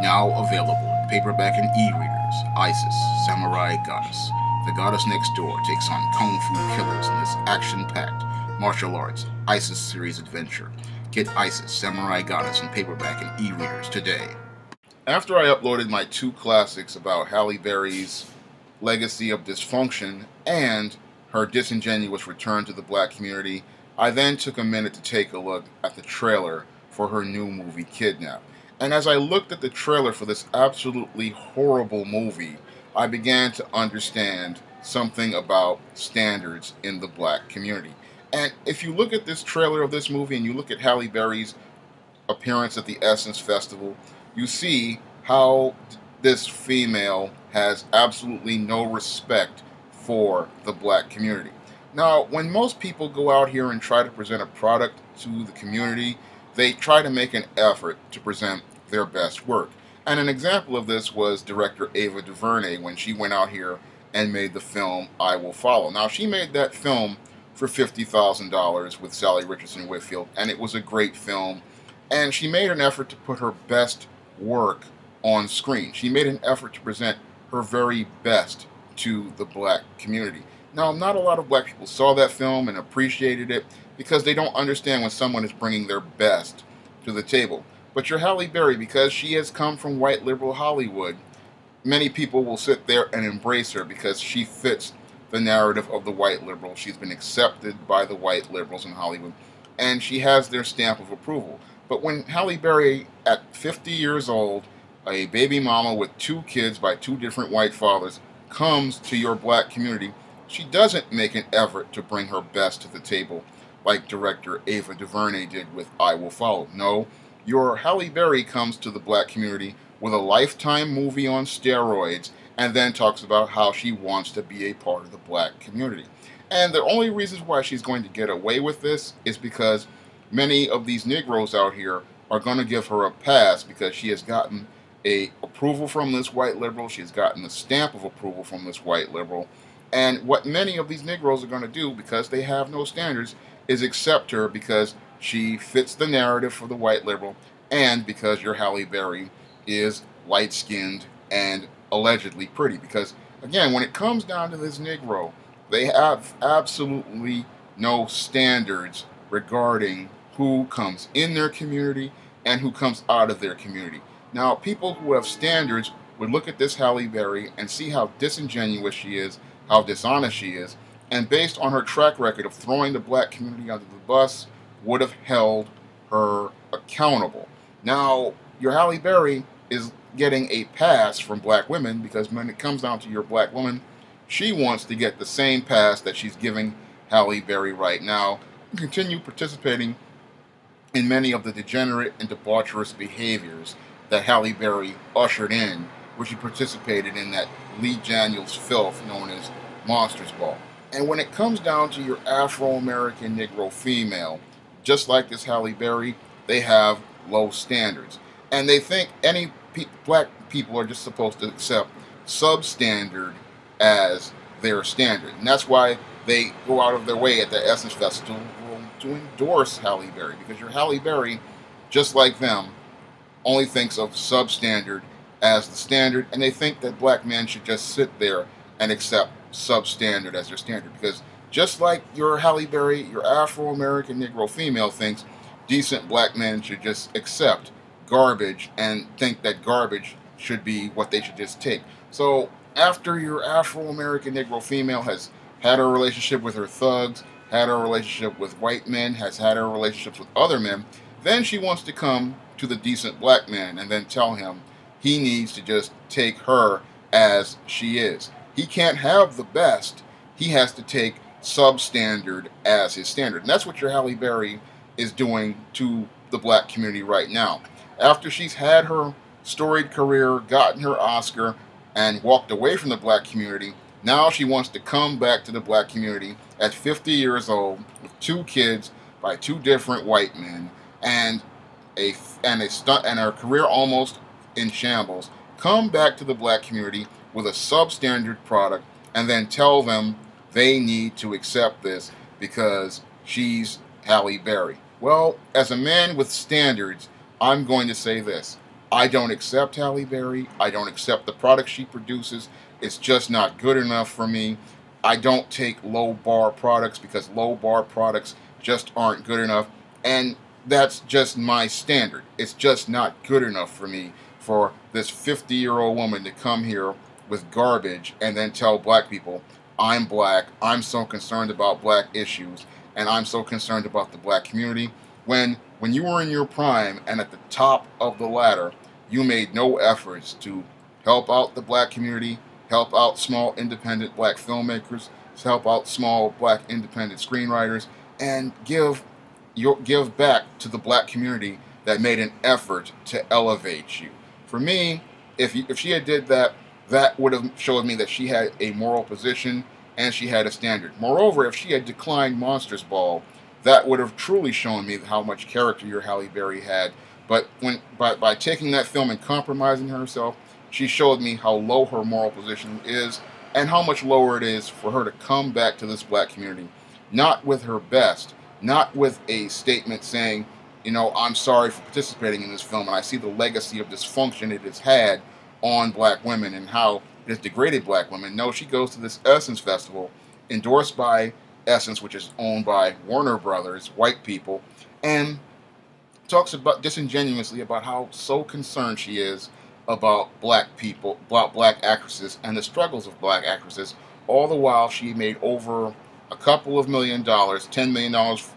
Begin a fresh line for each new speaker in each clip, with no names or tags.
Now available in paperback and e-readers, Isis, Samurai Goddess. The goddess next door takes on kung fu killers in this action-packed martial arts Isis series adventure. Get Isis, Samurai Goddess in paperback and e-readers today. After I uploaded my two classics about Halle Berry's legacy of dysfunction and her disingenuous return to the black community, I then took a minute to take a look at the trailer for her new movie, Kidnap. And as I looked at the trailer for this absolutely horrible movie, I began to understand something about standards in the black community. And if you look at this trailer of this movie and you look at Halle Berry's appearance at the Essence Festival, you see how this female has absolutely no respect for the black community. Now, when most people go out here and try to present a product to the community, they try to make an effort to present their best work. And an example of this was director Ava DuVernay when she went out here and made the film I Will Follow. Now, she made that film for $50,000 with Sally Richardson Whitfield, and it was a great film. And she made an effort to put her best work on screen. She made an effort to present her very best to the black community. Now, not a lot of black people saw that film and appreciated it because they don't understand when someone is bringing their best to the table. But your Halle Berry, because she has come from white liberal Hollywood, many people will sit there and embrace her because she fits the narrative of the white liberal. She's been accepted by the white liberals in Hollywood, and she has their stamp of approval. But when Halle Berry, at 50 years old, a baby mama with two kids by two different white fathers, comes to your black community, she doesn't make an effort to bring her best to the table like director Ava DuVernay did with I Will Follow. No, your Halle Berry comes to the black community with a Lifetime movie on steroids and then talks about how she wants to be a part of the black community. And the only reasons why she's going to get away with this is because many of these Negroes out here are going to give her a pass because she has gotten a approval from this white liberal. She's gotten a stamp of approval from this white liberal. And what many of these Negroes are going to do, because they have no standards, is accept her because she fits the narrative for the white liberal and because your Halle Berry is light-skinned and allegedly pretty. Because, again, when it comes down to this Negro, they have absolutely no standards regarding who comes in their community and who comes out of their community. Now, people who have standards would look at this Halle Berry and see how disingenuous she is, how dishonest she is, and based on her track record of throwing the black community under the bus, would have held her accountable. Now, your Halle Berry is getting a pass from black women because when it comes down to your black woman, she wants to get the same pass that she's giving Halle Berry right now and continue participating in many of the degenerate and debaucherous behaviors that Halle Berry ushered in, where she participated in that Lee Daniels filth known as Monsters Ball. And when it comes down to your Afro-American Negro female, just like this Halle Berry, they have low standards. And they think black people are just supposed to accept substandard as their standard. And that's why they go out of their way at the Essence Festival to endorse Halle Berry, because your Halle Berry, just like them, only thinks of substandard as the standard, and they think that black men should just sit there and accept substandard as their standard. Because just like your Halle Berry, your Afro-American Negro female thinks decent black men should just accept garbage and think that garbage should be what they should just take. So after your Afro-American Negro female has had a relationship with her thugs, had a relationship with white men, has had her relationships with other men, then she wants to come to the decent black man and then tell him he needs to just take her as she is. He can't have the best. He has to take substandard as his standard. And that's what your Halle Berry is doing to the black community right now. After she's had her storied career, gotten her Oscar, and walked away from the black community, now she wants to come back to the black community at 50 years old with two kids by two different white men and her career almost in shambles, come back to the black community with a substandard product and then tell them they need to accept this because she's Halle Berry. Well, as a man with standards, I'm going to say this. I don't accept Halle Berry. I don't accept the product she produces. It's just not good enough for me. I don't take low bar products because low bar products just aren't good enough. And that's just my standard. It's just not good enough for me for this 50-year-old woman to come here with garbage and then tell black people, I'm black, I'm so concerned about black issues, and I'm so concerned about the black community. When you were in your prime and at the top of the ladder, you made no efforts to help out the black community, help out small independent black filmmakers, help out small black independent screenwriters, and give back to the black community that made an effort to elevate you. For me, if she had did that, that would have showed me that she had a moral position and she had a standard. Moreover, if she had declined Monsters Ball, that would have truly shown me how much character your Halle Berry had. But by taking that film and compromising herself, she showed me how low her moral position is and how much lower it is for her to come back to this black community, not with her best, not with a statement saying, you know, I'm sorry for participating in this film, and I see the legacy of dysfunction it has had on black women and how it has degraded black women. No, she goes to this Essence Festival, endorsed by Essence, which is owned by Warner Brothers, white people, and talks about disingenuously about how so concerned she is about black people, about black actresses, and the struggles of black actresses, all the while she made over a couple of $1 million, $10 million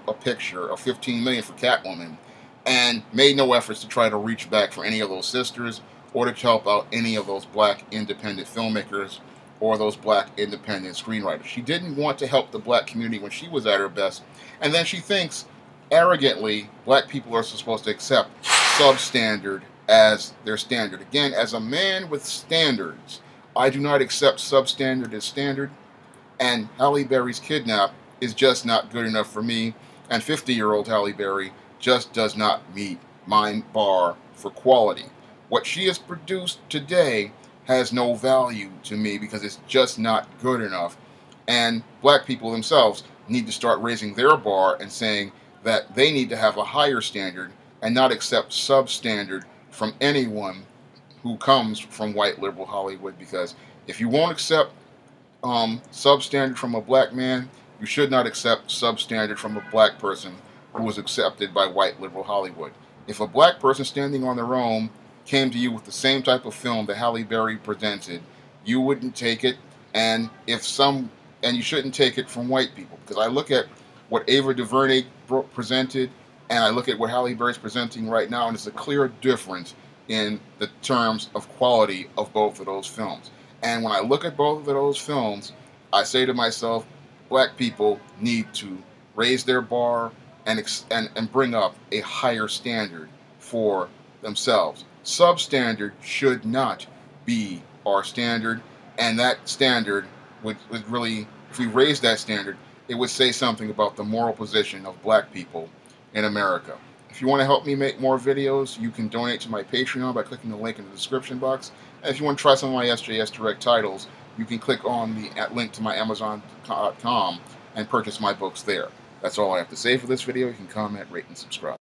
a picture, or $15 million for Catwoman, and made no efforts to try to reach back for any of those sisters or to help out any of those black independent filmmakers or those black independent screenwriters. She didn't want to help the black community when she was at her best, and then she thinks arrogantly black people are supposed to accept substandard as their standard. Again, as a man with standards, I do not accept substandard as standard, and Halle Berry's Kidnap is just not good enough for me, and 50-year-old Halle Berry just does not meet my bar for quality. What she has produced today has no value to me because it's just not good enough, and black people themselves need to start raising their bar and saying that they need to have a higher standard and not accept substandard from anyone who comes from white liberal Hollywood, because if you won't accept substandard from a black man, you should not accept substandard from a black person who was accepted by white liberal Hollywood. If a black person standing on their own came to you with the same type of film that Halle Berry presented, you wouldn't take it, and you shouldn't take it from white people, because I look at what Ava DuVernay presented and I look at what Halle Berry's presenting right now, and it's a clear difference in the terms of quality of both of those films. And when I look at both of those films, I say to myself, black people need to raise their bar and bring up a higher standard for themselves. Substandard should not be our standard, and that standard would really, if we raise that standard, it would say something about the moral position of black people in America. If you want to help me make more videos, you can donate to my Patreon by clicking the link in the description box. And if you want to try some of my SJS Direct titles, you can click on the link to my Amazon.com and purchase my books there. That's all I have to say for this video. You can comment, rate, and subscribe.